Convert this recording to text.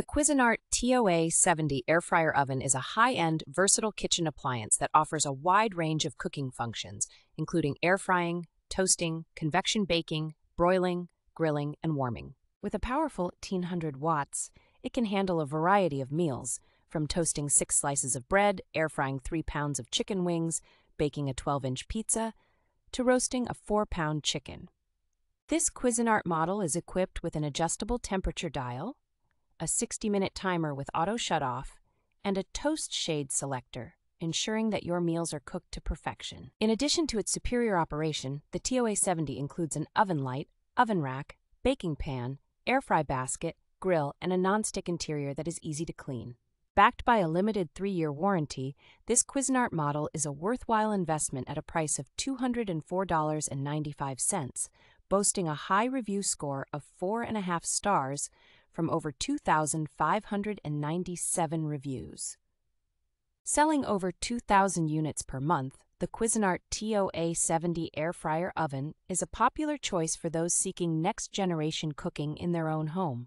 The Cuisinart TOA-70 Air Fryer-Oven is a high-end, versatile kitchen appliance that offers a wide range of cooking functions, including air frying, toasting, convection baking, broiling, grilling, and warming. With a powerful 1800 watts, it can handle a variety of meals, from toasting 6 slices of bread, air frying 3 pounds of chicken wings, baking a 12-inch pizza, to roasting a 4-pound chicken. This Cuisinart model is equipped with an adjustable temperature dial, a 60-minute timer with auto-shutoff, and a toast shade selector, ensuring that your meals are cooked to perfection. In addition to its superior operation, the TOA-70 includes an oven light, oven rack, baking pan, air fry basket, grill, and a nonstick interior that is easy to clean. Backed by a limited 3-year warranty, this Cuisinart model is a worthwhile investment at a price of $204.95, boasting a high review score of 4.5 stars from over 2,597 reviews. Selling over 2,000 units per month, the Cuisinart TOA-70 Air Fryer-Oven is a popular choice for those seeking next-generation cooking in their own home.